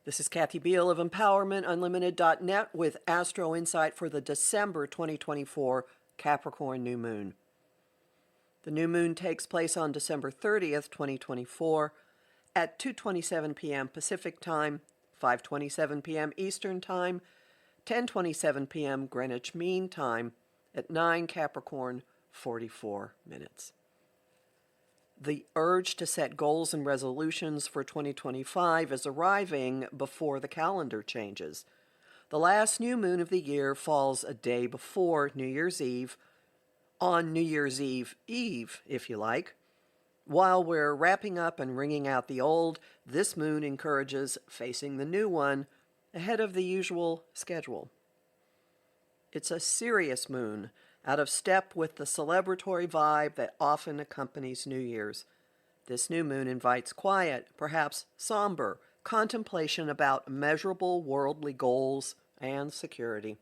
This is Kathy Beal of EmpowermentUnlimited.net with Astro Insight for the December 2024 Capricorn New Moon. The new moon takes place on December 30th, 2024 at 2:27 p.m. Pacific Time, 5:27 p.m. Eastern Time, 10:27 p.m. Greenwich Mean Time at 9 Capricorn, 44 minutes. The urge to set goals and resolutions for 2025 is arriving before the calendar changes. The last new moon of the year falls a day before New Year's Eve, on New Year's Eve Eve, if you like. While we're wrapping up and wringing out the old, this moon encourages facing the new one ahead of the usual schedule. It's a serious moon, out of step with the celebratory vibe that often accompanies New Year's. This new moon invites quiet, perhaps somber, contemplation about measurable worldly goals and security.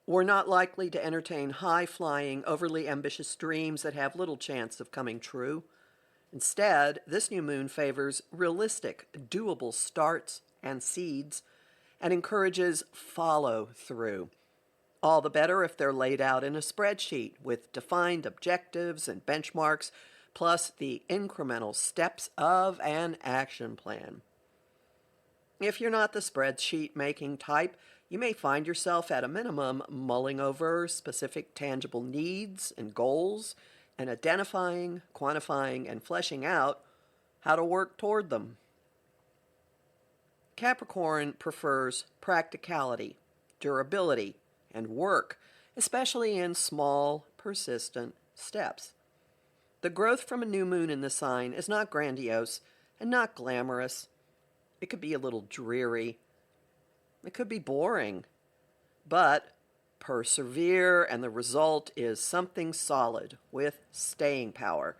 We're not likely to entertain high-flying, overly ambitious dreams that have little chance of coming true. Instead, this new moon favors realistic, doable starts and seeds and encourages follow-through. All the better if they're laid out in a spreadsheet with defined objectives and benchmarks, plus the incremental steps of an action plan. If you're not the spreadsheet-making type, you may find yourself at a minimum mulling over specific tangible needs and goals and identifying, quantifying, and fleshing out how to work toward them. Capricorn prefers practicality, durability, and work, especially in small, persistent steps. The growth from a new moon in the sign is not grandiose and not glamorous. It could be a little dreary. It could be boring. But persevere, and the result is something solid with staying power.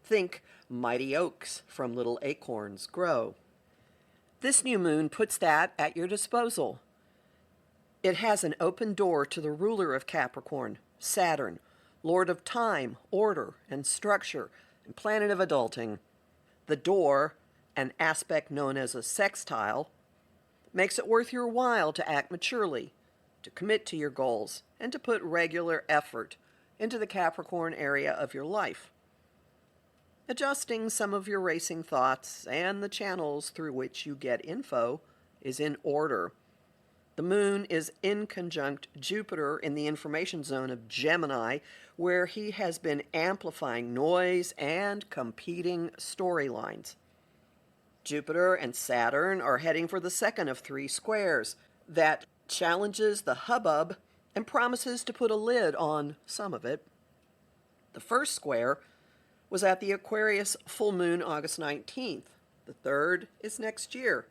Think mighty oaks from little acorns grow. This new moon puts that at your disposal. It has an open door to the ruler of Capricorn, Saturn, Lord of time, order, and structure, and planet of adulting. The door, an aspect known as a sextile, makes it worth your while to act maturely, to commit to your goals, and to put regular effort into the Capricorn area of your life. Adjusting some of your racing thoughts and the channels through which you get info is in order. The moon is in conjunct Jupiter in the information zone of Gemini, where he has been amplifying noise and competing storylines. Jupiter and Saturn are heading for the second of three squares that challenges the hubbub and promises to put a lid on some of it. The first square was at the Aquarius full moon August 19th. The third is next year,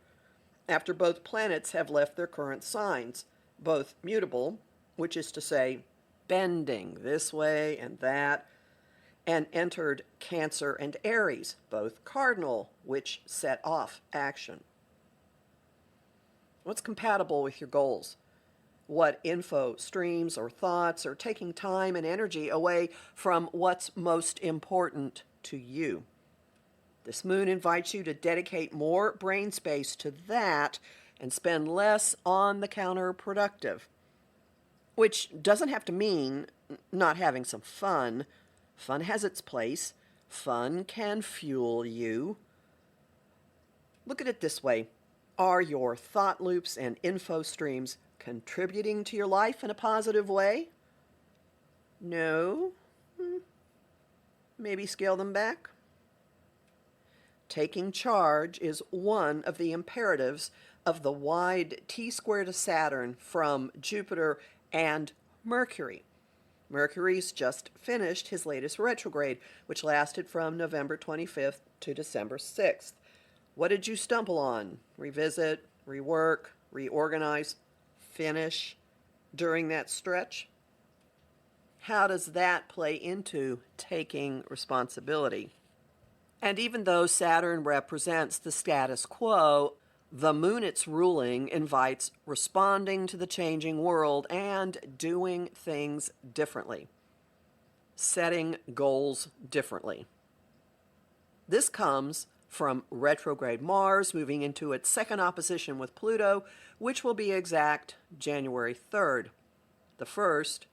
after both planets have left their current signs, both mutable, which is to say, bending this way and that, and entered Cancer and Aries, both cardinal, which set off action. What's compatible with your goals? What info, streams, or thoughts are taking time and energy away from what's most important to you? This moon invites you to dedicate more brain space to that and spend less on the counterproductive, which doesn't have to mean not having some fun. Fun has its place. Fun can fuel you. Look at it this way. Are your thought loops and info streams contributing to your life in a positive way? No? Maybe scale them back? Taking charge is one of the imperatives of the wide T-square to Saturn from Jupiter and Mercury. Mercury's just finished his latest retrograde, which lasted from November 25th to December 6th. What did you stumble on, revisit, rework, reorganize, finish during that stretch? How does that play into taking responsibility? And even though Saturn represents the status quo, the moon it's ruling invites responding to the changing world and doing things differently, setting goals differently. This comes from retrograde Mars moving into its second opposition with Pluto, which will be exact January 3rd. The first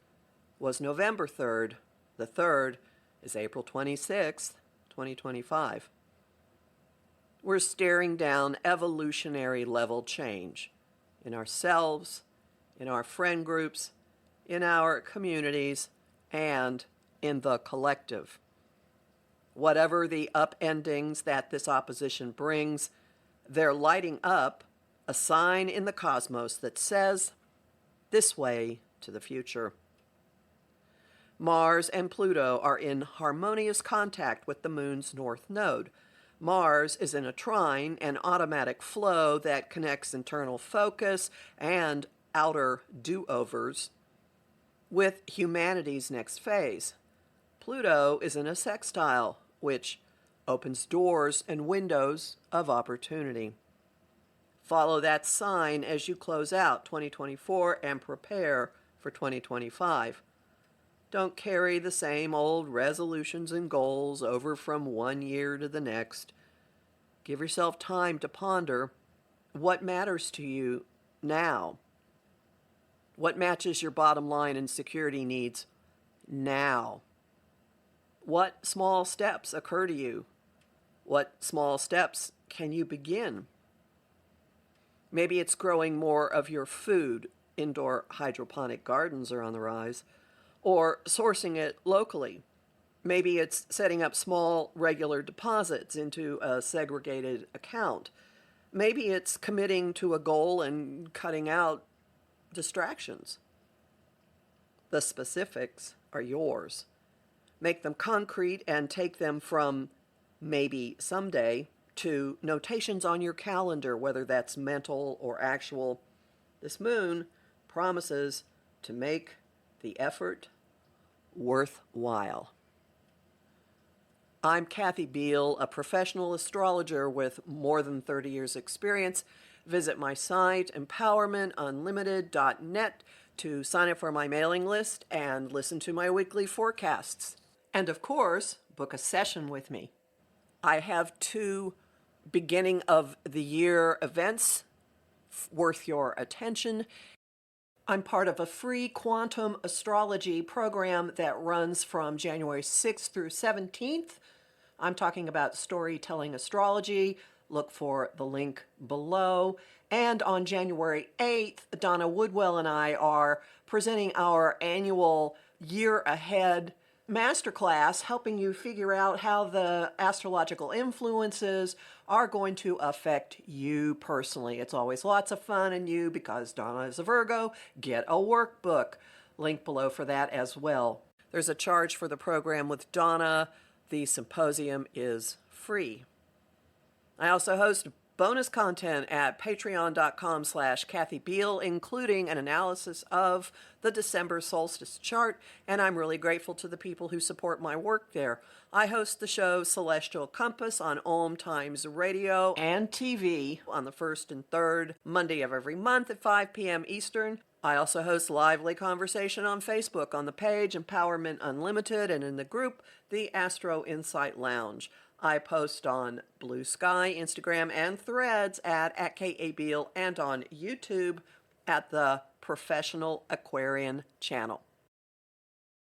was November 3rd. The third is April 26th, 2025. We're staring down evolutionary level change in ourselves, in our friend groups, in our communities, and in the collective. Whatever the upendings that this opposition brings, they're lighting up a sign in the cosmos that says, this way to the future. Mars and Pluto are in harmonious contact with the moon's north node. Mars is in a trine, an automatic flow that connects internal focus and outer do-overs with humanity's next phase. Pluto is in a sextile, which opens doors and windows of opportunity. Follow that sign as you close out 2024 and prepare for 2025. Don't carry the same old resolutions and goals over from one year to the next. Give yourself time to ponder what matters to you now. What matches your bottom line and security needs now? What small steps occur to you? What small steps can you begin? Maybe it's growing more of your food. Indoor hydroponic gardens are on the rise. Or sourcing it locally. Maybe it's setting up small, regular deposits into a segregated account. Maybe it's committing to a goal and cutting out distractions. The specifics are yours. Make them concrete and take them from maybe someday to notations on your calendar, whether that's mental or actual. This moon promises to make the effort worthwhile. I'm Kathy Beal, a professional astrologer with more than 30 years' experience. Visit my site, empowermentunlimited.net, to sign up for my mailing list and listen to my weekly forecasts. And of course, book a session with me. I have 2 beginning of the year events worth your attention. I'm part of a free quantum astrology program that runs from January 6th through 17th. I'm talking about storytelling astrology. Look for the link below. And on January 8th, Donna Woodwell and I are presenting our annual Year Ahead masterclass, helping you figure out how the astrological influences are going to affect you personally. It's always lots of fun, and you, because Donna is a Virgo, get a workbook. Link below for that as well. There's a charge for the program with Donna. The symposium is free. I also host bonus content at patreon.com/Kathy Beal, including an analysis of the December solstice chart, and I'm really grateful to the people who support my work there. I host the show Celestial Compass on Om Times Radio and TV on the 1st and 3rd Monday of every month at 5 p.m. Eastern. I also host lively conversation on Facebook on the page Empowerment Unlimited, and in the group the Astro Insight Lounge. I post on Blue Sky, Instagram, and Threads at @KABeal, and on YouTube at the Professional Aquarian channel.